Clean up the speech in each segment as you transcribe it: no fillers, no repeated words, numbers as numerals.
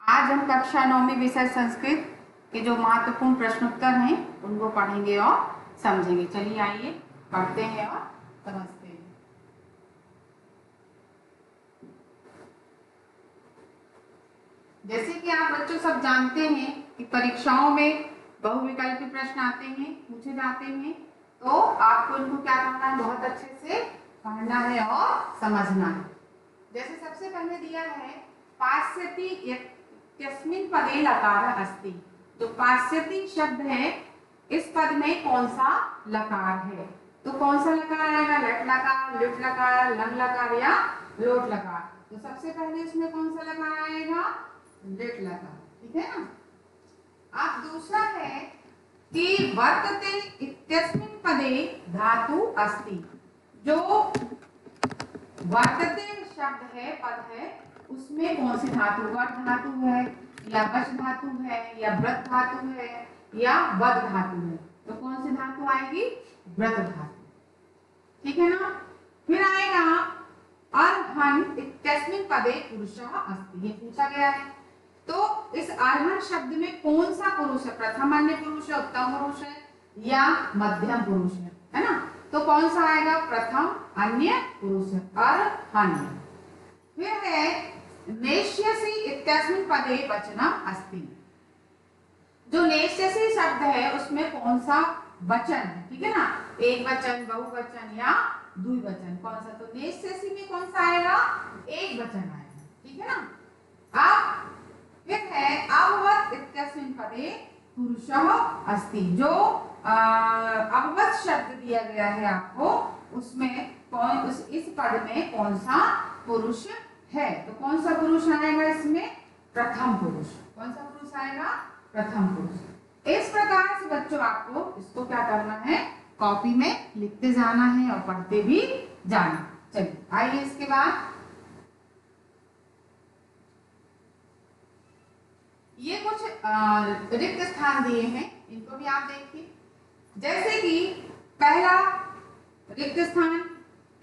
आज हम कक्षा 9 विषय संस्कृत के जो महत्वपूर्ण प्रश्नोत्तर हैं उनको पढ़ेंगे और समझेंगे। चलिए आइए पढ़ते हैं और समझते हैं। जैसे कि आप बच्चों सब जानते हैं कि परीक्षाओं में बहुविकल्पी प्रश्न आते हैं, पूछे जाते हैं, तो आपको इनको क्या करना है, बहुत अच्छे से पढ़ना है और समझना है। जैसे सबसे पहले दिया है पाश्यति इत्यस्मिन् पदे लकारः अस्ति। जो पाश्यति शब्द है इस पद में कौन सा लकार है? तो कौन सा लकार आएगा? लट लकार, लिट लकार, लंग लकार या लोट लकार। तो सबसे पहले इसमें कौन सा लकार आएगा? लिट लकार। ठीक है ना। अब दूसरा है कि वर्तते इत्यस्मिन् पदे धातु अस्ति। जो वर्तते शब्द है, पद है, उसमें कौन सी धातु? वर्त धातु है या वश धातु है या व्रत धातु है या वद धातु है? तो कौन सी धातु आएगी? व्रत धातु। ठीक है ना। फिर आएगा अर्हन् इत्यस्मिन् पदे पुरुषः अस्ति। ये पूछा गया है। तो इस अर्हन् शब्द में कौन सा पुरुष है? प्रथम अन्य पुरुष है, उत्तम पुरुष है या मध्यम पुरुष है ना? तो कौन सा आएगा? प्रथम अन्य पुरुष है, अर्हन्। फिर है नेष्यसि इत्यस्मिन् पदे वचनम् अस्ति। जो नेष्यसि शब्द है उसमें कौन सा वचन है? ठीक है ना। एक वचन, बहुवचन या द्विवचन, कौन सा? तो नेष्यसि में कौन सा आएगा? एक वचन आएगा। ठीक है ना। अब फिर है अभवत् इत्यस्मिन् पदे पुरुषः अस्ति। जो अभवत् शब्द दिया गया है आपको, उसमें कौन, इस पद में कौन सा पुरुष है? तो कौन सा पुरुष आएगा इसमें? प्रथम पुरुष। कौन सा पुरुष आएगा? प्रथम पुरुष। इस प्रकार से बच्चों आपको इसको क्या करना है? कॉपी में लिखते जाना है और पढ़ते भी जाना। चलिए आइए इसके बाद ये कुछ रिक्त स्थान दिए हैं, इनको भी आप देखिए। जैसे कि पहला रिक्त स्थान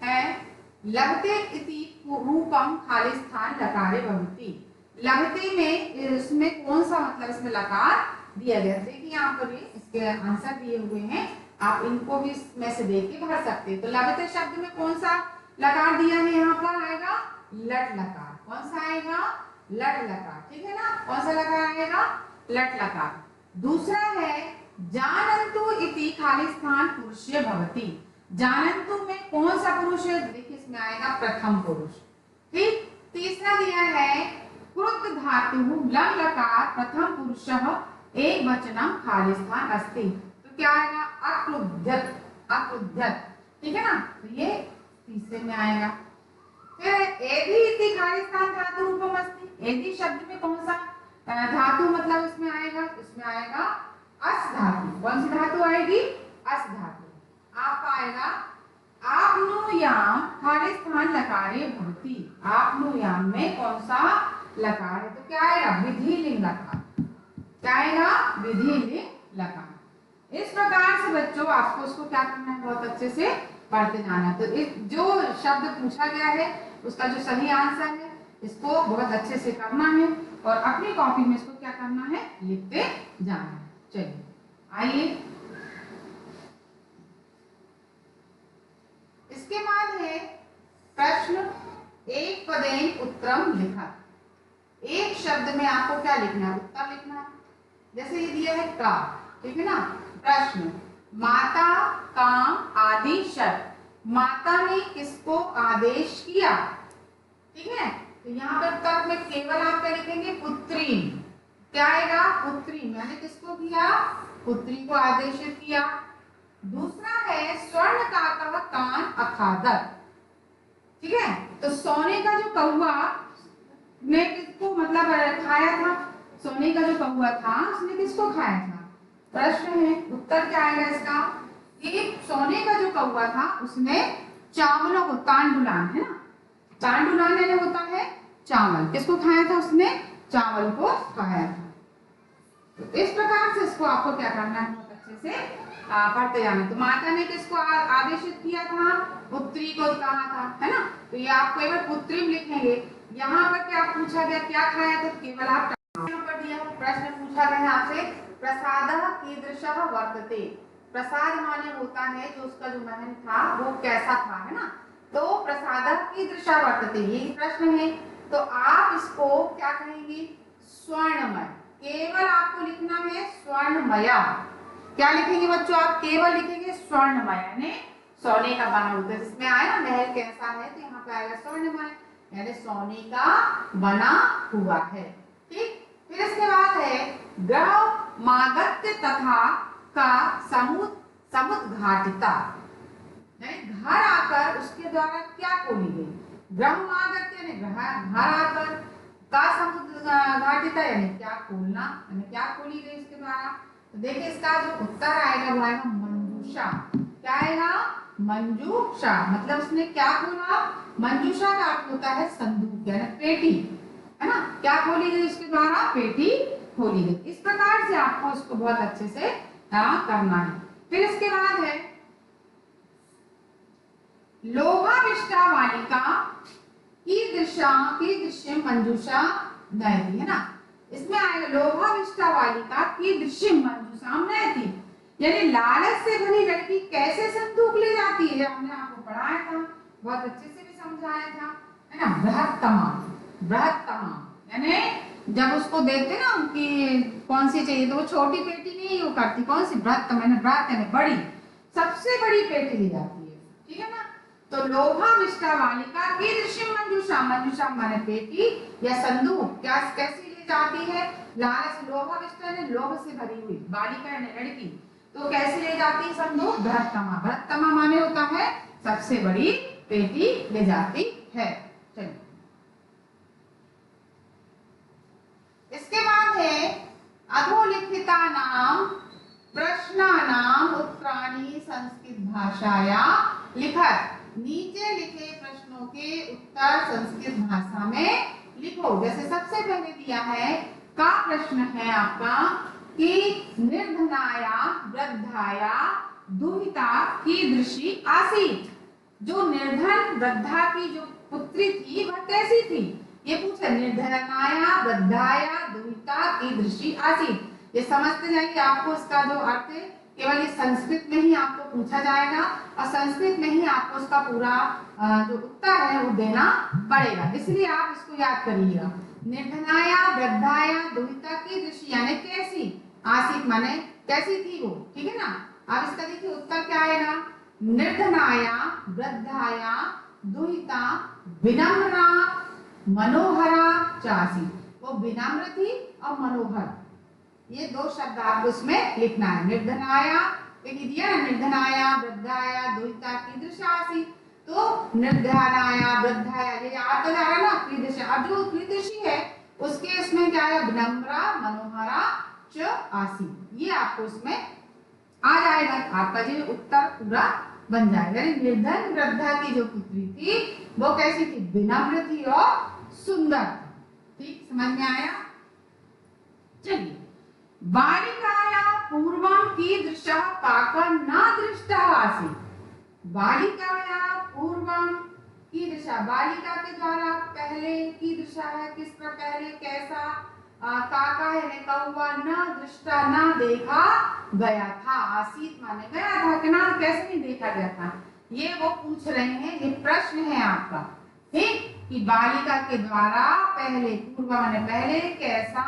है लभते इति रूपम खाली स्थान लकारे भवति। लभते में इसमें कौन सा, मतलब इसमें लकार दिया गया। देखिए यहाँ पर भी इसके आंसर दिए हुए हैं, आप इनको भी इसमें से देख के भर सकते हैं। तो लभते शब्द में कौन सा लकार दिया है? यहाँ पर आएगा लट लकार। कौन सा आएगा? लट लकार। ठीक है ना। कौन सा लकार आएगा? लट लकार। दूसरा है जानन्तु इति खाली स्थान पुरुषे भवति। जानन्तु में कौन सा पुरुष है? देखिए इसमें आएगा प्रथम पुरुष। ठीक। तीसरा दिया है कृत धातु लंग लकार प्रथम पुरुषः एक वचनम खाली स्थान अस्ति। तो क्या आएगा? अक्रुध्यत, अक्रुध्यत। ठीक है ना। तो ये तीसरे में आएगा। फिर एधि इति खाली स्थान धातु रूपम अस्ति। एधि शब्द में कौन सा धातु, मतलब इसमें आएगा? इसमें आएगा अस धातु। कौन सी धातु आएगी? अस धातु। आप आएगा आप्नुयाम खाली स्थान लकारे भवति। आप्नुयाम में कौन सा लकार है? तो क्या आएगा? विधिलिंग लकार। क्या आएगा? विधिलिंग लकार। इस प्रकार से बच्चों आपको उसको क्या करना है? बहुत अच्छे से पढ़ते जाना। तो इस जो शब्द पूछा गया है उसका जो सही आंसर है इसको बहुत अच्छे से करना है और अपनी कॉपी में इसको क्या करना है? लिखते जाना है। चलिए आइए इसके बाद है प्रश्न एक पदेन उत्तरम लिखा। एक शब्द में आपको क्या लिखना है? उत्तर लिखना है। जैसे ये दिया है का। ठीक है ना। प्रश्न माता काम आदि शब्द। माता ने किसको आदेश किया? ठीक है। तो यहाँ पर उत्तर में केवल आप क्या लिखेंगे? पुत्री। क्या आएगा? पुत्री। मैंने किसको किया? पुत्री को आदेशित किया। दूसरा है स्वर्णकाकः कान अखादत्। ठीक है। तो सोने का जो कौवा ने किसको, मतलब खाया था? सोने का जो कौवा था उसने किसको खाया था? प्रश्न है। उत्तर क्या आएगा इसका? कि सोने का जो कौवा था उसने चावलों को, तांडुलान है ना, तांडुलान यानी होता है चावल, किसको खाया था? उसने चावल को खाया था। तो इस प्रकार से इसको आपको क्या करना है? बहुत अच्छे से पढ़ते जाना। तो माता ने किसको आदेशित किया था? पुत्री को कहा था, है ना। तो ये आप केवल पुत्री लिखेंगे। यहाँ पर क्या पूछा गया? क्या खाया था? केवल आप पर दिया प्रश्न पूछा गया है आपसे, प्रसादः कीदृशः वर्तते। प्रसाद माने होता है जो उसका जो महल था वो कैसा था, है ना। तो प्रसादः कीदृशः वर्तते यही प्रश्न है। तो आप इसको क्या कहेंगे, स्वर्णमय। केवल आपको लिखना है स्वर्णमय। क्या लिखेंगे बच्चों, आप केवल लिखेंगे स्वर्णमय, यानी सोने का बना होता है। जिसमें आया ना महल कैसा है, तो यहाँ पे आएगा स्वर्णमय, यानी सोने का बना हुआ है। ठीक। फिर इसके बाद है ग्रह मागत्य तथा का समुद्घाटिता, घर आकर उसके द्वारा क्या खोली गई। ग्रह मागत्य यानी घर आकर, का समुद्घाटिता यानी क्या खोलना, यानी क्या खोली गई उसके द्वारा। तो देखिए इसका जो उत्तर आएगा वो आएगा मंजूषा। क्या आएगा, मंजूषा। मतलब उसने क्या खोला, मंजूषा का अर्थ होता है संदूक यानी पेटी, है ना। क्या खोली गई उसके द्वारा, पेटी खोली गई। इस प्रकार से आपको उसको बहुत अच्छे से करना है। फिर इसके बाद है लोभाविष्टा बालिका कीदृशी मंजूषा नयति, है ना। इसमें आएगा लोभाविष्टा बालिका कीदृशी मंजूषा नयति, यानी लालच से भरी लड़की कैसे संदूक ले जाती है। हमने आपको पढ़ाया था, बहुत अच्छे से भी समझाया था, है ना। बृहत्तमा यानी जब उसको देते ना कि कौन सी चाहिए, तो वो छोटी पेटी नहीं वो करती, कौन सी, बृहत्तम यानी बृहत यानी बड़ी, सबसे बड़ी पेटी ले जाती है, ठीक है ना। तो लोभाविष्टा बालिका कीदृशी मंजूषा, मंजूषा माने पेटी या संदूक, क्या कैसी ले जाती है, लालच। लोभाविष्टा यानी लोभ से भरी हुई, बालिका यानी लड़की, तो कैसे ले जाती है संदूक, बृहत्तमा। बृहत्तमा माने होता है सबसे बड़ी पेटी ले जाती है। चलिए इसके बाद है अधोलिखिता नाम प्रश्नानाम उत्तराणि संस्कृत भाषाया लिखत। नीचे लिखे प्रश्नों के उत्तर संस्कृत भाषा में लिखो। जैसे सबसे पहले दिया है का प्रश्न है आपका कि निर्धनाया वृद्धाया दुहिता कीदृशी आसीत। जो निर्धन वृद्धा की जो पुत्री थी वह कैसी थी, ये पूछा। निर्धनाया वृद्धाया दुहिता कीदृशी आसीत, ये समझते जाइए। आपको इसका जो अर्थ है केवल ये संस्कृत में ही आपको पूछा जाएगा और संस्कृत में ही आपको उसका पूरा जो उत्तर है वो देना पड़ेगा, इसलिए आप इसको याद करिएगा। निर्धनाया वृद्धाया दुहिता कीदृशी यानी कैसी, आसीत माने कैसी थी वो, ठीक है ना। अब इसका देखिए उत्तर क्या आएगा, निर्धनाया वृद्धाया दुहिता विनम्रा मनोहरा चासी। वो विनम्र थी और मनोहर, ये दो शब्द आपको इसमें लिखना है। निर्धनाया दिया ना, निर्धनाया वृद्धाया दुहिता कीदृशी आसीत, तो निर्धनाया वृद्धाया ये आता जा रहा है ना कीदृशी। अब जो कीदृशी है उसके इसमें क्या है, विनम्रा मनोहरा च आसीत, ये आपको इसमें आ जाएगा। आपका जो उत्तर पूरा बन जाएगा। निर्धन वृद्धा की जो पुत्री थी वो कैसी थी, विनम्र थी और सुंदर थी। ठीक, समझ में आया। चलिए बालिकाया पूर्वं कीदृशः काकः न दृष्टः आसीत्। बालिकाया पूर्वं कीदृशः, बालिका के द्वारा पहले कीदृशः है, किस पर पहले कैसा, काका है कौवा, न दृष्टा न देखा गया था, आसीत माने गया था कि ना कैसे नहीं देखा गया था, ये वो पूछ रहे हैं। ये प्रश्न है आपका, ठीक, कि बालिका के द्वारा पहले, पूर्व माने पहले, कैसा,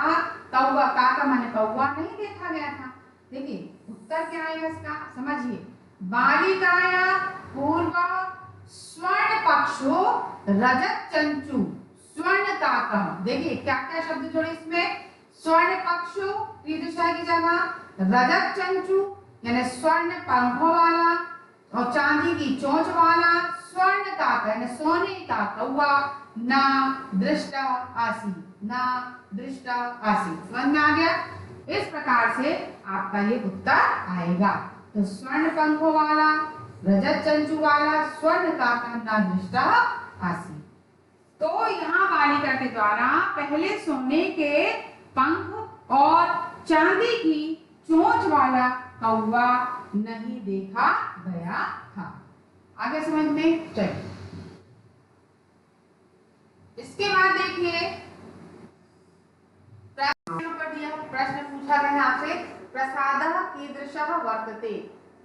कौवा, काका माने कौवा नहीं देखा गया था। देखिए उत्तर क्या आएगा इसका, समझिए। बालिकाया पूर्व स्वर्ण पक्षो रजत चंचू स्वर्ण काका। देखिए क्या क्या शब्द जोड़े इसमें, स्वर्ण पक्षो कीदृशा की जगह रजत चंचू यानी स्वर्ण पंखों वाला और चांदी की चोंच वाला, स्वर्ण काका यानी सोने का कौवा, ना दृष्टा आसी, ना दृष्टा आसी। समझ में आ गया। इस प्रकार से आपका ये उत्तर आएगा। तो स्वर्ण पंखों वाला, रजत चंचू वाला, स्वर्ण काका, ना दृष्टा आसी। तो यहाँ बालिका के द्वारा पहले सोने के पंख और चांदी की चोंच वाला कौवा नहीं देखा गया था। आगे समझ में चलिए। इसके बाद देखिए प्रश्न पूछा गया है आपसे, प्रसादः कीदृशः वर्तते।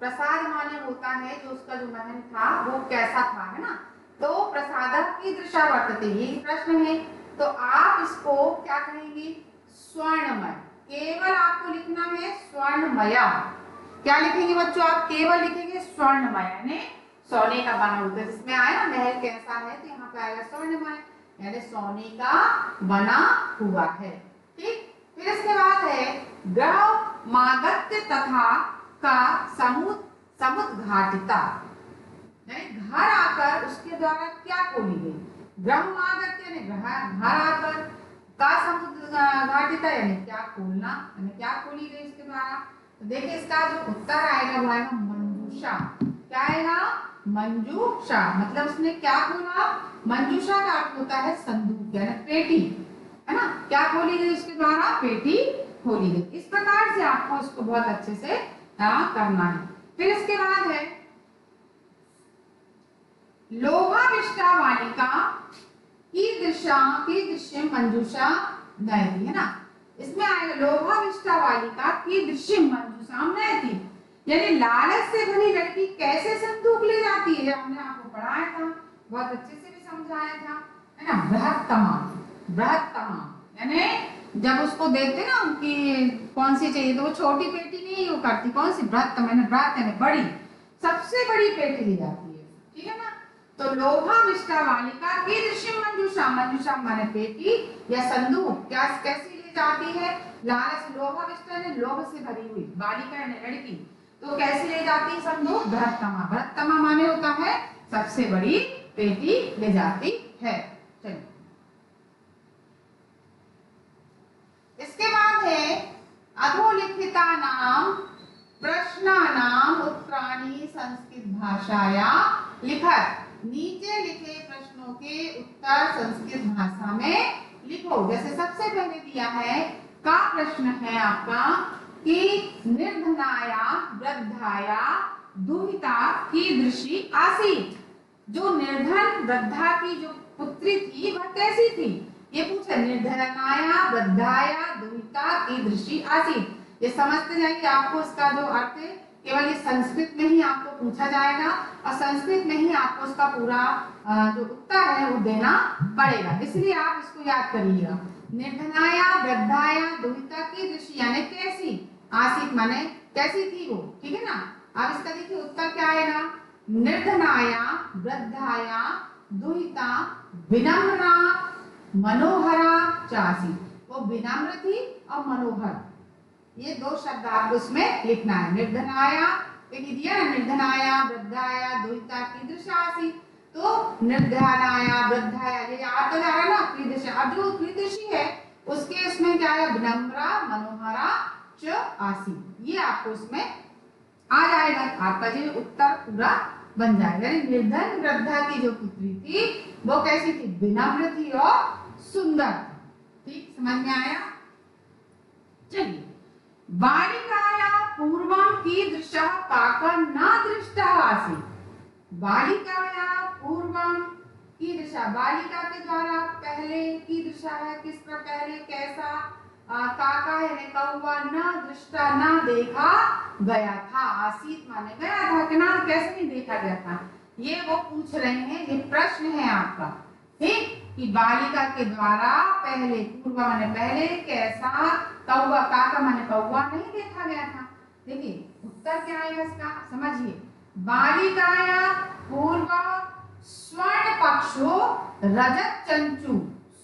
प्रसाद माने होता है जो उसका जो महल था वो कैसा था, है ना। तो प्रसादः कीदृशः वर्तते ये प्रश्न है। तो आप इसको क्या कहेंगे, स्वर्णमय। केवल आपको लिखना है स्वर्णमय। क्या लिखेंगे बच्चों, आप केवल लिखेंगे स्वर्णमय, यानी सोने का बना होता है। जिसमें आया महल कैसा है तो यहाँ पे आएगा स्वर्णमय, यानी सोने का बना हुआ है। ठीक, फिर इसके बाद है ग्रह मागत्य तथा का समुद्घाटिता, यानी घर आकर उसके द्वारा क्या खोली गई। ग्रह मागत्य यानी घर आकर, का समुद्घाटिता यानी क्या खोलना, यानी क्या खोली गई इसके द्वारा। तो देखिए इसका जो उत्तर आएगा वो आएगा मंजूषा। क्या आएगा, मंजूषा। मतलब उसने क्या खोला, मंजूषा का अर्थ होता है संदूक यानी पेटी, है ना। क्या खोली गई उसके द्वारा, पेटी खोली गई। इस प्रकार से आपको इसको बहुत अच्छे से करना है। फिर इसके बाद है लोभाविष्टा बालिका कीदृशी मंजूषा नयति, है ना। इसमें आएगा लोभाविष्टा बालिका कीदृशी मंजूषा नयति, यानी लालच से भरी लड़की कैसे संदूक ले जाती है। हमने आपको पढ़ाया था, बहुत अच्छे से भी समझाया था, है ना। बृहत्तमा यानी जब उसको देते ना उनकी कौन सी चाहिए तो वो छोटी पेटी नहीं वो करती, कौन सी, बृहत्तम यानी बृहत यानी बड़ी, सबसे बड़ी पेटी ले जाती है, ठीक है ना। तो लोभाविष्टा बालिका कीदृशी मंजूषा, मंजूषा माने पेटी या संदूक, क्या कैसी ले जाती है, लालच, लोभाविष्टा यानी लोभ से भरी हुई, बालिका यानी लड़की, तो कैसे ले जाती है संदूक, बृहत्तमा। बृहत्तमा माने होता है सबसे बड़ी पेटी ले जाती है। चलिए इसके बाद है अधोलिखिता नाम प्रश्नानाम उत्तराणि संस्कृत भाषाया लिखत, नीचे लिखे प्रश्नों के उत्तर संस्कृत भाषा में लिखो। जैसे सबसे पहले दिया है का प्रश्न है आपका कि निर्धनाया वृद्धाया दुहिता कीदृशी आसीत, जो निर्धन वृद्धा की जो पुत्री थी वह कैसी थी, ये पूछा। निर्धनाया वृद्धाया दुहिता कीदृशी आसीत, ये समझते जाइए। आपको इसका जो अर्थ है केवल ये संस्कृत में ही आपको पूछा जाएगा और संस्कृत में ही आपको उसका पूरा जो उत्तर है वो देना पड़ेगा, इसलिए आप इसको याद करिएगा। निर्धनाया वृद्धाया दुहिता कीदृशी यानी कैसी, आसीत माने कैसी थी वो, ठीक है ना। अब इसका देखिए उत्तर क्या आएगा, निर्धनाया वृद्धाया दुहिता विनम्रा मनोहरा चासी, वो विनम्र थी और मनोहर, ये दो शब्द आपको इसमें लिखना है। निर्धनाया देखिए दिया ना, निर्धनाया वृद्धाया दुहिता कीदृशी आसीत, तो निर्धनाया वृद्धाया ये आता जा रहा है ना कीदृशी, अब जो कीदृशी है उसके इसमें क्या है, विनम्रा मनोहरा च आसीत, ये आपको इसमें आ जाएगा। आपका जो उत्तर पूरा बन जाएगा। निर्धन वृद्धा की जो पुत्री थी वो कैसी थी, विनम्र थी और सुंदर थी। ठीक, समझ में आया। चलिए बालिकाया पूर्वं कीदृशः काकः न दृष्टः आसीत्, बालिकाया पूर्वं कीदृशः, बालिका के द्वारा पहले कीदृशः है किस पर पहले कैसा, काका है कौवा, न दृष्टा न देखा गया था, आसीत माने गया था कि ना कैसे नहीं देखा गया था, ये वो पूछ रहे हैं, ये प्रश्न है आपका। ठीक, कि बालिका के द्वारा पहले, पूर्व माने पहले, कैसा, कौवा, काका माने कौवा नहीं देखा गया था। देखिए उत्तर क्या आएगा इसका, समझिए। बालिकाया पूर्व स्वर्ण पक्षो रजत चंचू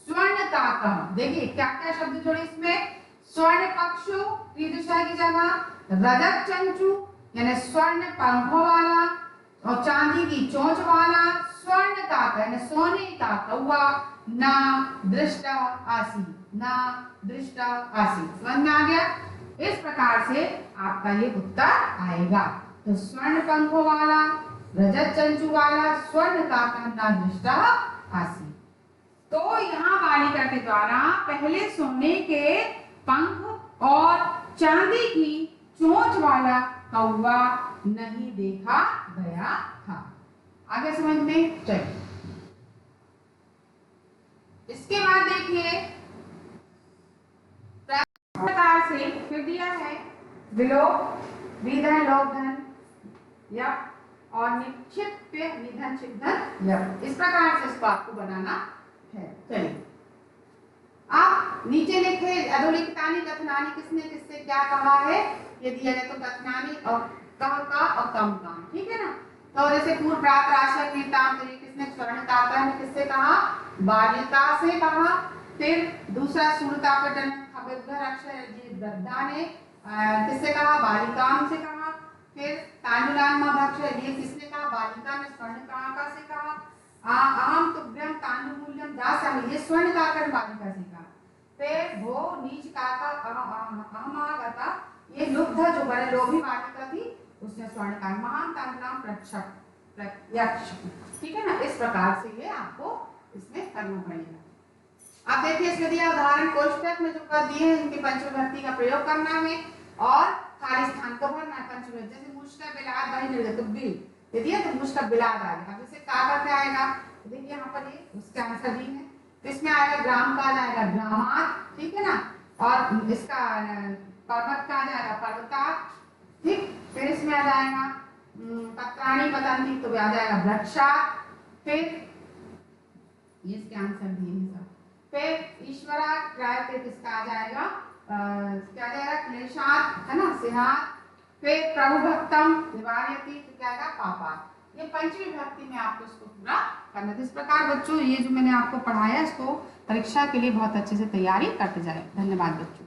स्वर्ण काका, देखिए क्या क्या शब्द जोड़े इसमें, स्वर्ण पक्षो कीदृशा की जगह रजत चंचू यानी स्वर्ण पंखों वाला और चांदी की चोंच वाला, स्वर्ण काका यानी सोने का कौवा, ना दृष्टा आसी, ना दृष्टा आसी, समझ में आ गया। इस प्रकार से आपका ये उत्तर आएगा। तो स्वर्ण पंखों वाला, रजत चंचू वाला, स्वर्ण काका, ना दृष्टा आसी। तो यहाँ बालिका के द्वारा पहले सोने के पंख और चांदी की चोंच वाला कौवा नहीं देखा गया था। आगे समझ में चलिए। इसके बाद देखिए प्रकार से फिर दिया है विलोप, विधन, लोप धन, यप और निक्षिप्त निधन छिप धन यप। इस प्रकार से इसको आपको बनाना है। चलिए आप नीचे लिखे अधोलिखितानि कथनानि, किसने किससे क्या कहा है ये दिया गया। तो कथनानि और कह का और कम का, ठीक है ना। तो जैसे पूर्व प्राप्त राशि कीर्तान, किसने स्वर्णिता ने किससे कहा, बालिका से कहा। फिर दूसरा सूर्यता पटन खबर अक्षर जी वृद्धा ने किससे कहा, बालिकाम से कहा। फिर तांडुलान मभक्षर ये किसने कहा, बालिका ने स्वर्णिका से कहा। अहम तुभ्यम तांडुमूल्यम दास्यामि ये स्वर्णिका बालिका से कहा। फिर भो नीच काका अहमागता ये लुब्ध जो बड़े लोभी बालिका थी उसने स्वर्णिका। महान तांडुलाम प्रत्यक्ष, ठीक है ना। इस प्रकार से ये आपको इसमें करना पड़ेगा। आप देखिए इसमें दिया उदाहरण कोष्ठक में जो पद दिए हैं इनके पंचविभक्ति का प्रयोग करना है और खाली स्थान को भरना है पंचविभक्ति। जैसे मुश्ता बिलाद भाई निर्गत तो बिल ये दिया तो मुश्ता बिलाद आ गया। जैसे काका क्या आएगा, देखिए यहाँ पर ये उसका आंसर दी है। तो इसमें आएगा ग्राम का आ जाएगा ग्रामात, ठीक है ना। और इसका पर्वत का आ जाएगा पर्वतात, ठीक। फिर इसमें आ जाएगा पत्राणी पतंती तो आ जाएगा वृक्षा। फिर ये इसके आंसर दिए हैं सब। फिर ईश्वरा क्रायते किसका आ जाएगा, क्या जाएगा क्लेशात, है ना, सिहात। फिर प्रभु भक्तम निवार्यति तो क्या आएगा पापा। ये पंचमी भक्ति में आपको इसको पूरा करना है। इस प्रकार बच्चों ये जो मैंने आपको पढ़ाया इसको परीक्षा के लिए बहुत अच्छे से तैयारी करते जाए। धन्यवाद बच्चों।